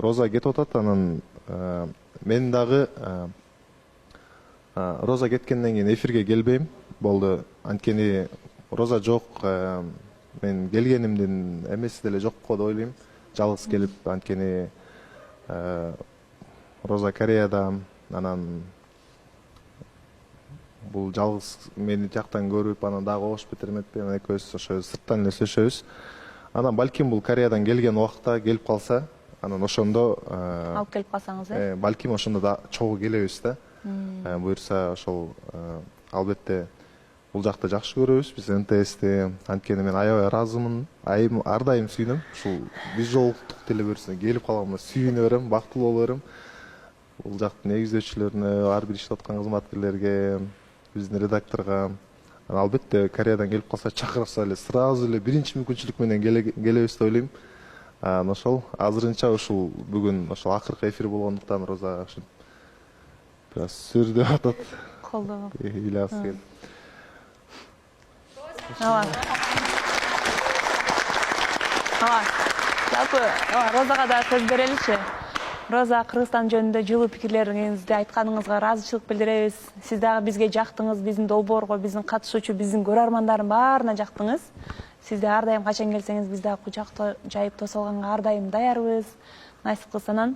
Роза кетип атат, анан мен дагы Роза кеткенден кийин эфирге келбейм болду. Анткени Роза жок, мен келгенимдин эмеси деле жок го деп ойлойм. Жалгыз келип, анткени Роза Кореяда, анан бул жалгыз мени жактан көрүп, анан дагы кошуп бетерметпи, анан экөөбүз ошо сырттан эле сүйлөшөбүз. Анан балким бул Кореядан келген убакта келип калса, анан ошондо алып келип калсаңыз, балким ошондо да чогуу келебиз да. Буюрса ошол албетте бул жакты жакшы көрөбүз биз НТСти. Анткени мен аябай ыраазымын. Ар дайым сүйүнөм. Ушул биз жолуктук деле буюрса келип калганда сүйүнө берем, бактылуу боло берем. Бул жактын негиздөөчүлөрүнө, ар бир иштеп аткан кызматкерлерге, биздин редакторго, албетте Кореядан келип калса чакырса эле сразу эле биринчи мүмкүнчүлүк менен келебиз деп ойлойм. Ошол азырынча ушул бүгүн ошол акыркы эфир болгондуктан Роза бир аз сүрдөп атат. Колдоо. Ыйлабыз келип. Жалпы Розага да сөз береличи. Роза, Кыргызстан жөнүндө жылуу пикирлериңизди айтканыңызга ыраазычылык билдиребиз. Сиз дагы бизге жактыңыз, биздин долбоорго, биздин катышуучу, биздин көрөрмандардын баарына жактыңыз. Сиз ар дайым качан келсеңиз биз дагы кучак жайып тосолганга ар дайым даярбыз. Насип кылсанан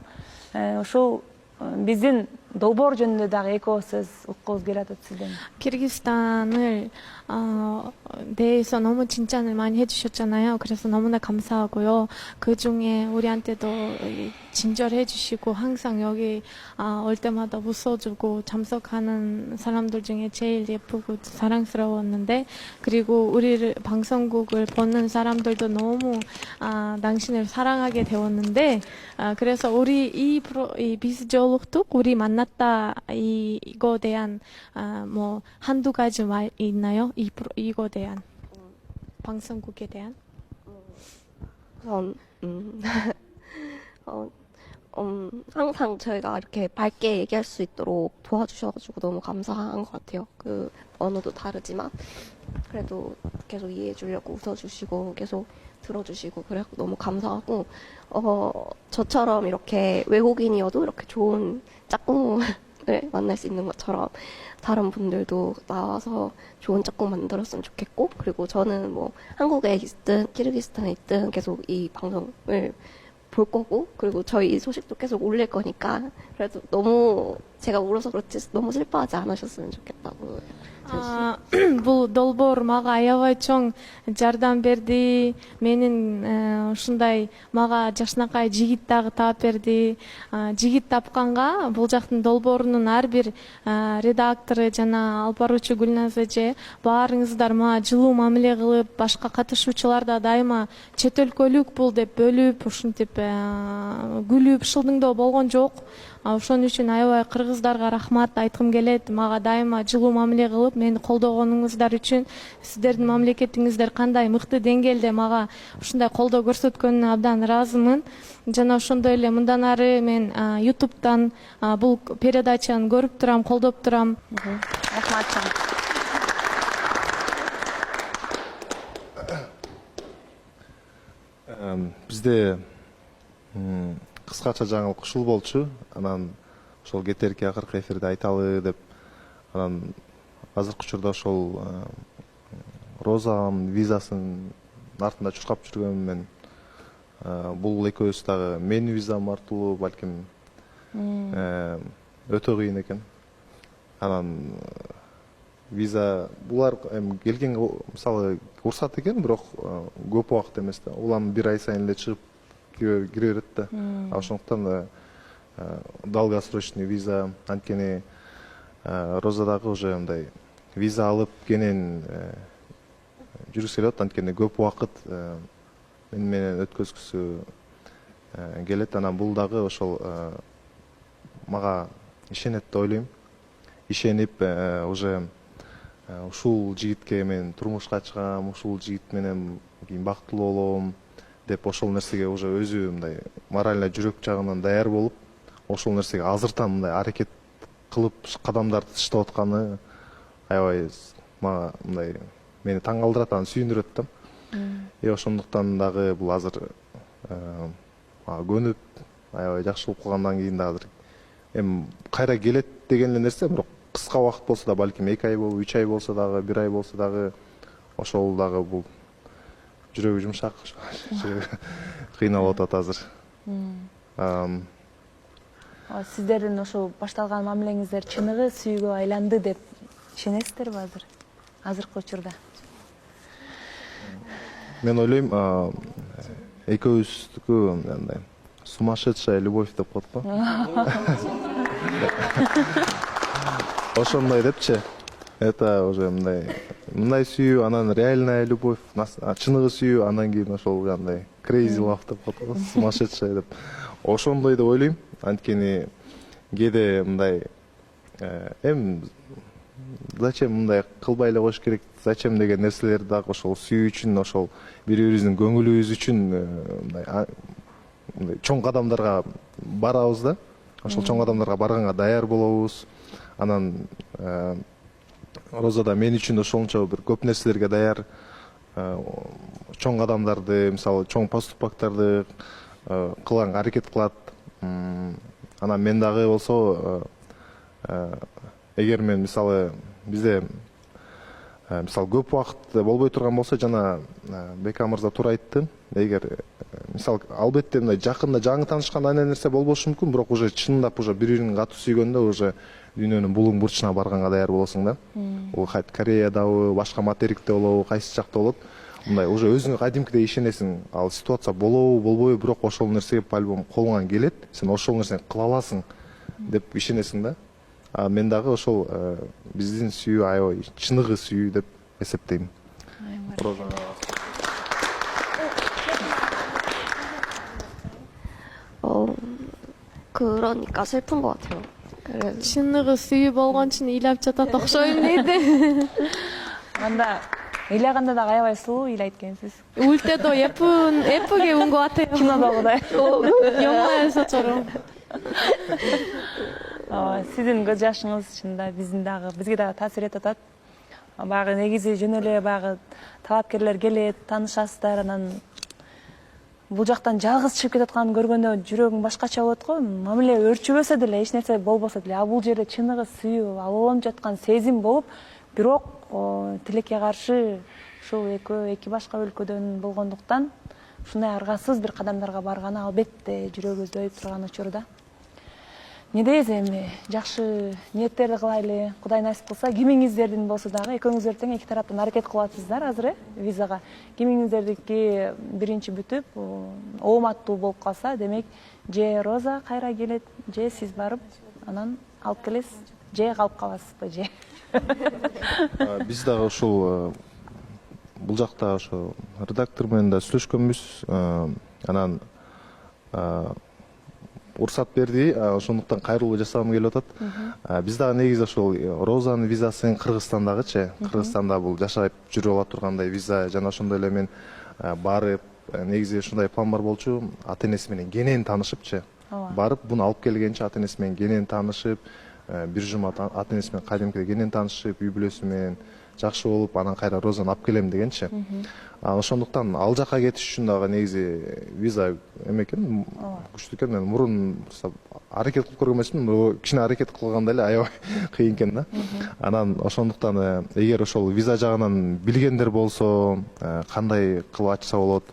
ушул биздин долбоор жөнүндө дагы эки ооз сөз уккубуз келип атат сизден. 키르기스탄을 대해서 너무 칭찬을 많이 해주셨잖아요. 그래서 너무나 감사하고요. 그 중에 우리한테도 친절해 주시고 항상 여기 올 때마다 웃어주고 참석하는 사람들 중에 제일 예쁘고 사랑스러웠는데, 그리고 우리를 방송국을 보는 사람들도 너무 당신을 사랑하게 되었는데, 그래서 우리 이 비스조룩뚝 우리 만났다 이거 대한 뭐 한두 가지 말 있나요? 이거 대한 방송국에 대한? 항상 저희가 이렇게 밝게 얘기할 수 있도록 도와주셔가지고 너무 감사한 것 같아요. 그 언어도 다르지만 그래도 계속 이해해 주려고 웃어주시고 계속 들어주시고 그래서 너무 감사하고, 저처럼 이렇게 외국인이어도 이렇게 좋은 짝꿍을 만날 수 있는 것처럼 다른 분들도 나와서 좋은 짝꿍 만들었으면 좋겠고, 그리고 저는 뭐 한국에 있든 키르기스탄에 있든 계속 이 방송을 볼 거고, 그리고 저희 소식도 계속 올릴 거니까, 그래도 너무 제가 울어서 그렇지 너무 슬퍼하지 않으셨으면 좋겠다고. Бул долбоор мага аябай чоң жардам берди. Менин ушундай мага жакшынакай жигит дагы таап берди. Жигит тапканга бул жактын долбоорунун ар бир редактору жана алып баруучу Гүлназ эже баарыңыздар мага жылуу мамиле кылып, башка катышуучулар да дайыма чет өлкөлүк бул деп бөлүп, ушинтип күлүп шылдыңдоо болгон жок. Ошон үчүн аябай кыргыздарга рахмат айткым келет. Мага дайыма жылуу мамиле кылып, мени колдогонуңуздар үчүн, сиздердин мамлекетиңиздер кандай мыкты деңгээлде мага ушундай колдоо көрсөткөнүнө абдан ыраазымын. Жана ошондой эле мындан ары мен YouTube'дан бул передачаны көрүп турам, колдоп турам. Рахмат. Бизде кыскача жаңылык ушул болчу. Анан ошол кетерки акыркы эфирде айталы деп, анан азыркы учурда ошол Розанын визасынын артында чуркап жүргөнүм мен. Бул экөөбүз дагы менин визам аркылуу балким өтө кыйын экен. Анан виза булар эми келген мисалы уруксат экен, бирок көп убакыт эмес да. Улам бир ай сайын эле чыгып кире берет да. Ошондуктан долгосрочный виза, анткени Роза дагы уже мындай виза алып кенен жүргүсү келет, анткени көп убакыт мен менен өткөзгүсү келет. Анан бул дагы ошол мага ишенет деп ойлойм. Ишенип уже ушул жигитке мен турмушка чыгам, ушул жигит менен кийин бактылуу болом деп ошол нерсеге уже өзү мындай морально жүрөк жагынан даяр болуп, ошол нерсеге азыртан мындай аракет кылып кадамдарды таштап атканы аябай мага мындай мени таң калтырат, аны сүйүндүрөт да. Ошондуктан дагы бул азыр көнүп аябай жакшы болуп калгандан кийин да азыр эми кайра келет деген эле нерсе бирок кыска убакыт болсо да балким 2 ай болуп 3 ай болсо дагы 1 ай болсо дагы ошол дагы бул жүрөгү жумшак кыйналып атат азыр. Сиздердин ошо башталган мамилеңиздер чыныгы сүйүүгө айланды деп ишенесиздерби азыркы учурда? Мен ойлойм, экөөбүздүкү мындай сумасшедшая любовь деп коет го. Ошондой депчи. Это уже мындай сүйүү, анан реальная любовь, чыныгы сүйүү, анан кийин ошол андай crazy love деп коет го, сумасшедшая деп. Ошондой деп ойлойм. Анткени кээде мындай эми зачем мындай кылбай эле коюш керек, зачем деген нерселерди дагы ошол сүйүү үчүн, ошол бири-бирибиздин көңүлүбүз үчүн мындай чоң кадамдарга барабыз да. Ошол чоң кадамдарга барганга даяр болобуз. Анан Роза да мен үчүн ошончо бир көп нерселерге даяр, чоң кадамдарды, мисалы чоң поступактарды кылганга аракет кылат. Анан мен дагы болсо эгер мен мисалы бизде мисалы көп убакыт болбой турган болсо, жана Бека мырза туура айтты. Эгер мисалы албетте мындай жакында жаңы таанышканда андай нерсе болбошу мүмкүн, бирок уже чындап уже бири-бирин катуу сүйгөндө уже дүйнөнүн булуң бурчуна барганга даяр болосуң да. Бул Кореядабы, башка материкте болобу, кайсы жакта болот. Мындай уже өзүңө кадимкидей ишенесиң. Ал ситуация болобу, болбойбу, бирок ошол нерсеге по-любому колуңан келет. Сен ошол нерсени кыла аласың деп ишенесиң да. Мен дагы ошол биздин сүйүү аябай чыныгы сүйүү деп эсептейм. 그러니까 슬픈 것 같아요. чыныгы сүйүү болгон үчүн ыйлап жатат окшойм дейт. Анда ыйлаганда дагы аябай сулуу ыйлайт экенсиз. Ультедо эппиге ун 것 같아요. кинодогудай. 영화에서처럼. Сиздин көз жашыңыз чынында бизге дагы таасир этип атат. Баягы негизи жөн эле баягы талапкерлер келет, таанышасыздар, анан бул жактан жалгыз чыгып кетатканын көргөндө жүрөгүң башкача болот го. Мамиле өрчүбөсө деле, эч нерсе болбосо деле, бул жерде чыныгы сүйүү, алууланып жаткан сезим болуп, бирок тилекке каршы ушул эки башка өлкөдөн болгондуктан ушундай аргасыз бир кадамдарга барганы албетте жүрөгүбүздү өйүп турган учурда. Не дейсиз эми, жакшы ниеттерди кылайлы. Кудай насип кылса, кимиңиздердин болсо дагы экөөңүздөр тең эки тараптан аракет кылып атасыздар азыр, визага. Кимиңиздердики биринчи бүтүп, ооматтуу болуп калса, демек же Роза кайра келет, же сиз барып, анан алып келесиз, же калып каласызбы, же. Биз дагы ушул бул жакта ошо редактор менен да сүйлөшкөнбүз. Анан уруксат берди, ошондуктан кайрылуу жасагым келип атат. Биз дагы негизи ошол Розанын визасын Кыргызстандагычы, Кыргызстанда бул жашап жүрүп ала тургандай виза, жана ошондой эле мен барып, негизи ушундай план бар болчу, ата-энеси менен кенен таанышыпчы. Барып, буну алып келгенче ата-энеси менен кенен таанышып, бир жума ата-энеси менен кадимкидей кенен таанышып, үй бүлөсү менен жакшы болуп, анан кайра Розаны алып келем дегенчи. Ошондуктан ал жака кетиш үчүн дагы негизи виза экен, күчтүү экен. Мен мурун аракет кылып көргөн эмесмин, кичине аракет кылганда эле аябай кыйын экен да. Анан ошондуктан эгер ошол виза жагынан билгендер болсо, кандай кылып ачса болот,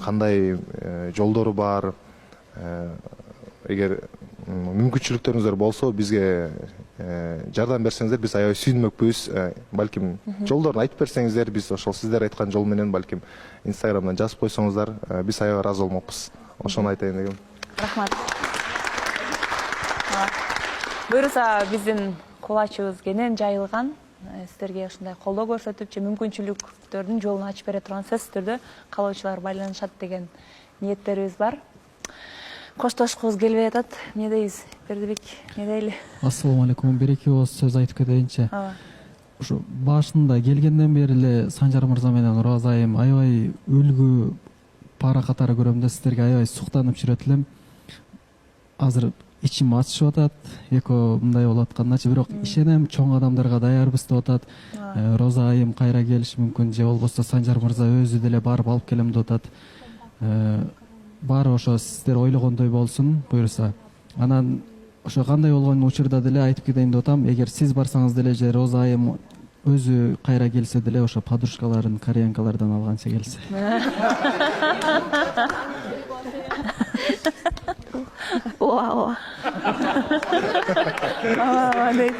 кандай жолдору бар, эгер мүмкүнчүлүктөрүңүздөр болсо бизге жардам берсеңиздер, биз аябай сүйүнмөкпүз. Балким жолдорун айтып берсеңиздер, биз ошол сиздер айткан жол менен балким Инстаграмдан жазып койсоңуздар, биз аябай ыраазы болмокпуз. Ошону айтайын дегем. Рахмат. Буюрса биздин кубачыбыз кенен жайылган. Сиздерге ушундай колдоо көрсөтүп, мүмкүнчүлүктөрдүн жолун ачып бере турган сөзсүз түрдө каалоочулар байланышат деген ниеттерибиз бар. Коштошкубуз келбей атат. Не дейсиз, Бердибек? Не дейли? Ассаламу алейкум. Бир эки ооз сөз айтып кетейинчи. Ушу башында келгенден бери эле Санжар мырза менен Роза айым аябай үлгү пара катары көрөм да, сиздерге аябай суктанып жүрөт элем. Азыр ичим ачышып атат, экөө мындай болуп аткандачы, бирок ишенем чоң адамдарга даярбыз деп атат. Роза айым кайра келиши мүмкүн, же болбосо Санжар мырза өзү деле барып алып келем деп атат. баары ошо сиздер ойлогондой болсун буюрса. Анан ошо кандай болгон учурда деле айтып кетейин деп атам, эгер сиз барсаңыз деле же Роза айым өзү кайра келсе деле ошо подружкаларын кореянкалардан алганча келсе. 우와. 네.